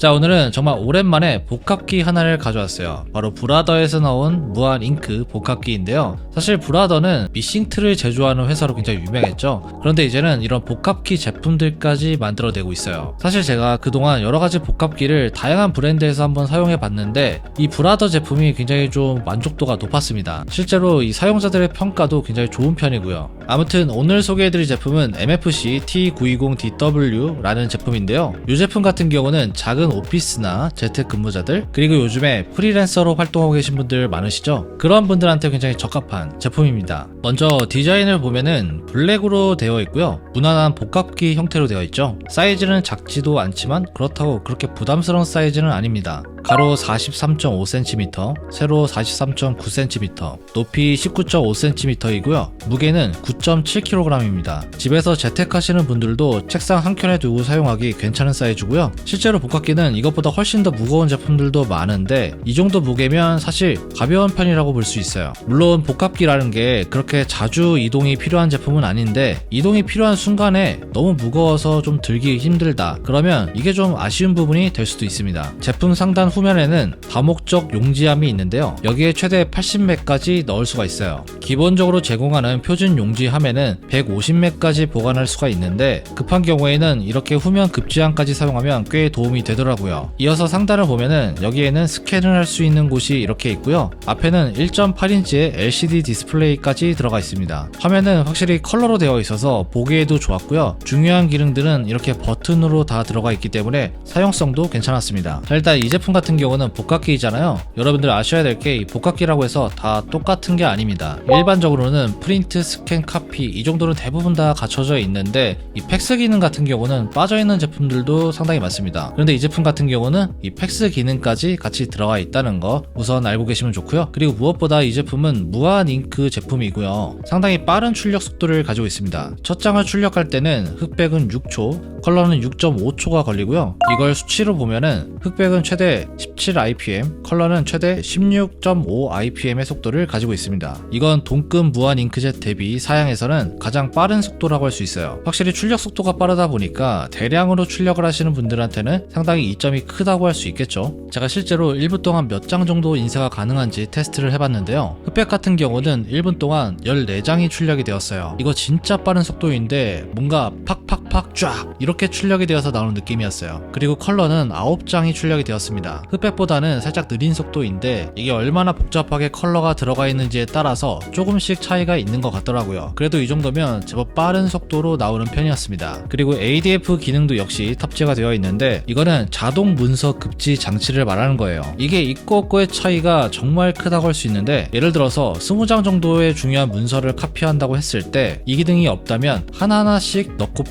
자, 오늘은 정말 오랜만에 복합기 하나를 가져왔어요. 바로 브라더에서 나온 무한 잉크 복합기인데요. 사실 브라더는 미싱트를 제조하는 회사로 굉장히 유명했죠. 그런데 이제는 이런 복합기 제품들까지 만들어내고 있어요. 사실 제가 그동안 여러가지 복합기를 다양한 브랜드에서 한번 사용해 봤는데 이 브라더 제품이 굉장히 좀 만족도가 높았습니다. 실제로 이 사용자들의 평가도 굉장히 좋은 편이고요. 아무튼 오늘 소개해드릴 제품은 MFC T920DW라는 제품인데요. 이 제품 같은 경우는 작은 오피스나 재택근무자들, 그리고 요즘에 프리랜서로 활동하고 계신 분들 많으시죠? 그런 분들한테 굉장히 적합한 제품입니다. 먼저 디자인을 보면은 블랙으로 되어 있고요. 무난한 복합기 형태로 되어 있죠. 사이즈는 작지도 않지만 그렇다고 그렇게 부담스러운 사이즈는 아닙니다. 가로 43.5cm, 세로 43.9cm, 높이 19.5cm이고요. 무게는 9.7kg입니다. 집에서 재택하시는 분들도 책상 한 켠에 두고 사용하기 괜찮은 사이즈고요. 실제로 복합기는 이것보다 훨씬 더 무거운 제품들도 많은데 이 정도 무게면 사실 가벼운 편이라고 볼 수 있어요. 물론 복합기라는 게 그렇게 자주 이동이 필요한 제품은 아닌데 이동이 필요한 순간에 너무 무거워서 좀 들기 힘들다, 그러면 이게 좀 아쉬운 부분이 될 수도 있습니다. 제품 상단 후면에는 다목적 용지함이 있는데요. 여기에 최대 80맥까지 넣을 수가 있어요. 기본적으로 제공하는 표준 용지함에는 150맥까지 보관할 수가 있는데 급한 경우에는 이렇게 후면 급지함까지 사용하면 꽤 도움이 되더라고요. 이어서 상단을 보면은 여기에는 스캔을 할 수 있는 곳이 이렇게 있고요. 앞에는 1.8인치의 LCD 디스플레이까지 들어가 있습니다. 화면은 확실히 컬러로 되어 있어서 보기에도 좋았고요. 중요한 기능들은 이렇게 버튼으로 다 들어가 있기 때문에 사용성도 괜찮았습니다. 자, 일단 이 제품 같은 경우는 복합기잖아요. 여러분들 아셔야 될 게 이 복합기라고 해서 다 똑같은 게 아닙니다. 일반적으로는 프린트, 스캔, 카피 이 정도는 대부분 다 갖춰져 있는데 이 팩스 기능 같은 경우는 빠져있는 제품들도 상당히 많습니다. 그런데 이 제품 같은 경우는 이 팩스 기능까지 같이 들어가 있다는 거 우선 알고 계시면 좋고요. 그리고 무엇보다 이 제품은 무한 잉크 제품이고요. 상당히 빠른 출력 속도를 가지고 있습니다. 첫 장을 출력할 때는 흑백은 6초, 컬러는 6.5초가 걸리고요. 이걸 수치로 보면은 흑백은 최대 17IPM, 컬러는 최대 16.5IPM의 속도를 가지고 있습니다. 이건 동급 무한 잉크젯 대비 사양에서는 가장 빠른 속도라고 할 수 있어요. 확실히 출력 속도가 빠르다 보니까 대량으로 출력을 하시는 분들한테는 상당히 이점이 크다고 할 수 있겠죠. 제가 실제로 1분 동안 몇 장 정도 인쇄가 가능한지 테스트를 해봤는데요. 흑백 같은 경우는 1분 동안 14장이 출력이 되었어요. 이거 진짜 빠른 속도인데 뭔가 팍팍팍 쫙 이렇게 출력이 되어서 나오는 느낌이었어요. 그리고 컬러는 9장이 출력이 되었습니다. 흑백보다는 살짝 느린 속도인데 이게 얼마나 복잡하게 컬러가 들어가 있는지에 따라서 조금씩 차이가 있는 것 같더라고요. 그래도 이 정도면 제법 빠른 속도로 나오는 편이었습니다. 그리고 ADF 기능도 역시 탑재가 되어 있는데 이거는 자동 문서 급지 장치를 말하는 거예요. 이게 있고 없고의 차이가 정말 크다고 할 수 있는데 예를 들어서 20장 정도의 중요한 문서를 카피한다고 했을 때 이 기능이 없다면 하나하나씩 넣고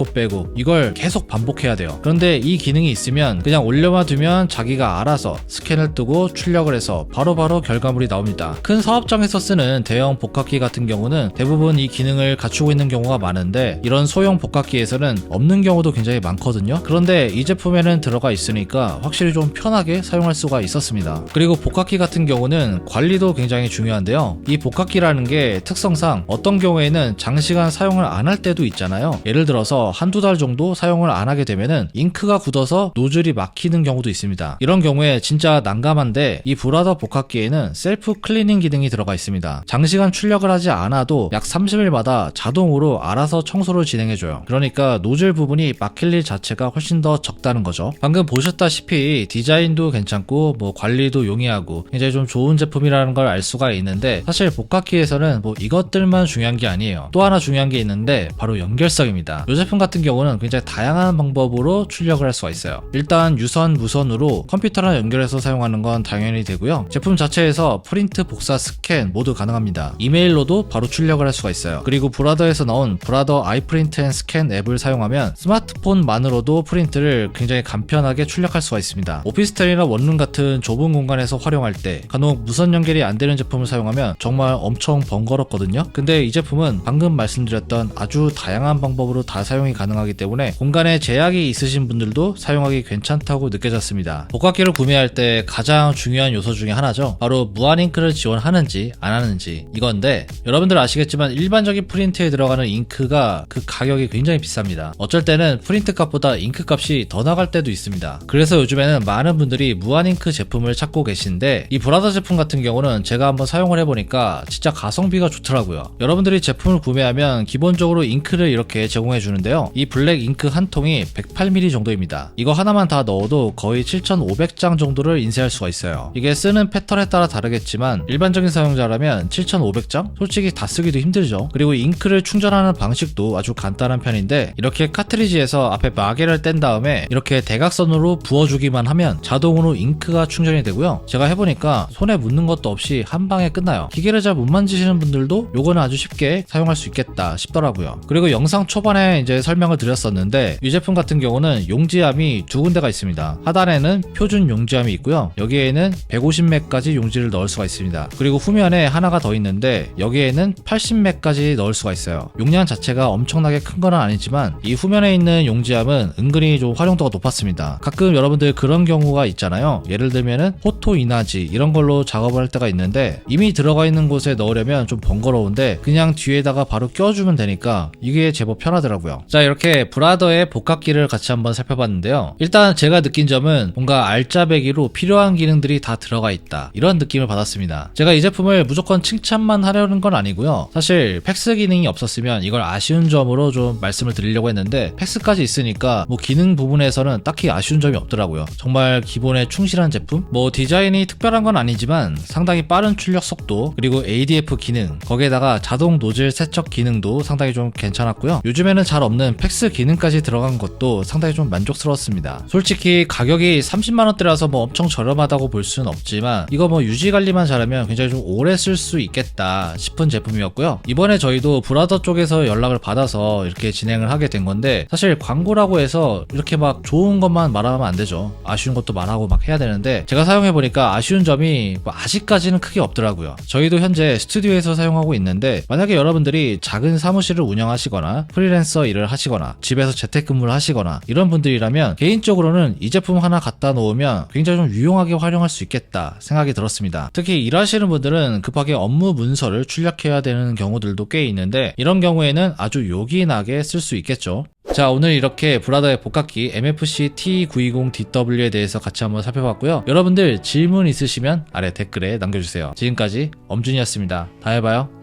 빼고 이걸 계속 반복해야 돼요. 그런데 이 기능이 있으면 그냥 올려만 두면 자기가 알아서 스캔을 뜨고 출력을 해서 바로바로 결과물이 나옵니다. 큰 사업장에서 쓰는 대형 복합기 같은 경우는 대부분 이 기능을 갖추고 있는 경우가 많은데 이런 소형 복합기에서는 없는 경우도 굉장히 많거든요. 그런데 이 제품에는 들어가 있으니까 확실히 좀 편하게 사용할 수가 있었습니다. 그리고 복합기 같은 경우는 관리도 굉장히 중요한데요. 이 복합기라는 게 특성상 어떤 경우에는 장시간 사용을 안 할 때도 있잖아요. 예를 들어서 한두 달 정도 사용을 안 하게 되면은 잉크가 굳어서 노즐이 막히는 경우도 있습니다. 이런 경우에 진짜 난감한데 이 브라더 복합기에는 셀프 클리닝 기능이 들어가 있습니다. 장시간 출력을 하지 않아도 약 30일마다 자동으로 알아서 청소를 진행해줘요. 그러니까 노즐 부분이 막힐 일 자체가 훨씬 더 적다는 거죠. 방금 보셨다시피 디자인도 괜찮고 뭐 관리도 용이하고 굉장히 좀 좋은 제품이라는 걸 알 수가 있는데 사실 복합기에서는 뭐 이것들만 중요한 게 아니에요. 또 하나 중요한 게 있는데 바로 연결성입니다. 이 제품 같은 경우는 굉장히 다양한 방법으로 출력을 할 수가 있어요. 일단 유선, 무선으로 컴퓨터랑 연결해서 사용하는 건 당연히 되고요. 제품 자체에서 프린트, 복사, 스캔 모두 가능합니다. 이메일로도 바로 출력을 할 수가 있어요. 그리고 브라더에서 나온 브라더 아이프린트 앤 스캔 앱을 사용하면 스마트폰만으로도 프린트를 굉장히 간편하게 출력할 수가 있습니다. 오피스텔이나 원룸 같은 좁은 공간에서 활용할 때 간혹 무선 연결이 안 되는 제품을 사용하면 정말 엄청 번거롭거든요. 근데 이 제품은 방금 말씀드렸던 아주 다양한 방법으로 다 사용이 가능하기 사용하기 때문에 공간에 제약이 있으신 분들도 사용하기 괜찮다고 느껴졌습니다. 복합기를 구매할 때 가장 중요한 요소 중에 하나죠. 바로 무한잉크를 지원하는지 안 하는지 이건데, 여러분들 아시겠지만 일반적인 프린트에 들어가는 잉크가 그 가격이 굉장히 비쌉니다. 어쩔 때는 프린트 값보다 잉크 값이 더 나갈 때도 있습니다. 그래서 요즘에는 많은 분들이 무한잉크 제품을 찾고 계신데, 이 브라더 제품 같은 경우는 제가 한번 사용을 해보니까 진짜 가성비가 좋더라고요. 여러분들이 제품을 구매하면 기본적으로 잉크를 이렇게 제공해 주는데요. 이 블랙 잉크 한 통이 108ml 정도입니다. 이거 하나만 다 넣어도 거의 7,500장 정도를 인쇄할 수가 있어요. 이게 쓰는 패턴에 따라 다르겠지만 일반적인 사용자라면 7,500장? 솔직히 다 쓰기도 힘들죠. 그리고 잉크를 충전하는 방식도 아주 간단한 편인데, 이렇게 카트리지에서 앞에 마개를 뗀 다음에 이렇게 대각선으로 부어주기만 하면 자동으로 잉크가 충전이 되고요. 제가 해보니까 손에 묻는 것도 없이 한 방에 끝나요. 기계를 잘 못 만지시는 분들도 요거는 아주 쉽게 사용할 수 있겠다 싶더라고요. 그리고 영상 초반에 이제 설명을 드렸었는데, 이 제품 같은 경우는 용지암이 두 군데가 있습니다. 하단에는 표준 용지암이 있고요. 여기에는 150맥까지 용지를 넣을 수가 있습니다. 그리고 후면에 하나가 더 있는데 여기에는 80맥까지 넣을 수가 있어요. 용량 자체가 엄청나게 큰 건 아니지만 이 후면에 있는 용지암은 은근히 좀 활용도가 높았습니다. 가끔 여러분들 그런 경우가 있잖아요. 예를 들면은 포토 이나지 이런 걸로 작업을 할 때가 있는데, 이미 들어가 있는 곳에 넣으려면 좀 번거로운데 그냥 뒤에다가 바로 껴주면 되니까 이게 제법 편하더라고요. 자, 이렇게 브라더의 복합기를 같이 한번 살펴봤는데요. 일단 제가 느낀 점은 뭔가 알짜배기로 필요한 기능들이 다 들어가 있다, 이런 느낌을 받았습니다. 제가 이 제품을 무조건 칭찬만 하려는 건 아니고요. 사실 팩스 기능이 없었으면 이걸 아쉬운 점으로 좀 말씀을 드리려고 했는데, 팩스까지 있으니까 뭐 기능 부분에서는 딱히 아쉬운 점이 없더라고요. 정말 기본에 충실한 제품? 뭐 디자인이 특별한 건 아니지만 상당히 빠른 출력 속도, 그리고 ADF 기능, 거기에다가 자동 노즐 세척 기능도 상당히 좀 괜찮았고요. 요즘에는 잘 없는 팩스 기능까지 들어간 것도 상당히 좀 만족스러웠습니다. 솔직히 가격이 30만원대라서 뭐 엄청 저렴하다고 볼 수는 없지만 이거 뭐 유지관리만 잘하면 굉장히 좀 오래 쓸 수 있겠다 싶은 제품이었고요. 이번에 저희도 브라더 쪽에서 연락을 받아서 이렇게 진행을 하게 된 건데, 사실 광고라고 해서 이렇게 막 좋은 것만 말하면 안 되죠. 아쉬운 것도 말하고 막 해야 되는데, 제가 사용해보니까 아쉬운 점이 뭐 아직까지는 크게 없더라고요. 저희도 현재 스튜디오에서 사용하고 있는데, 만약에 여러분들이 작은 사무실을 운영하시거나 프리랜서 일을 하시거나 집에서 재택근무를 하시거나 이런 분들이라면 개인적으로는 이 제품 하나 갖다 놓으면 굉장히 좀 유용하게 활용할 수 있겠다 생각이 들었습니다. 특히 일하시는 분들은 급하게 업무 문서를 출력해야 되는 경우들도 꽤 있는데, 이런 경우에는 아주 요긴하게 쓸 수 있겠죠. 자, 오늘 이렇게 브라더의 복합기 MFC T920DW에 대해서 같이 한번 살펴봤고요. 여러분들 질문 있으시면 아래 댓글에 남겨주세요. 지금까지 엄준이었습니다. 다음에 봐요.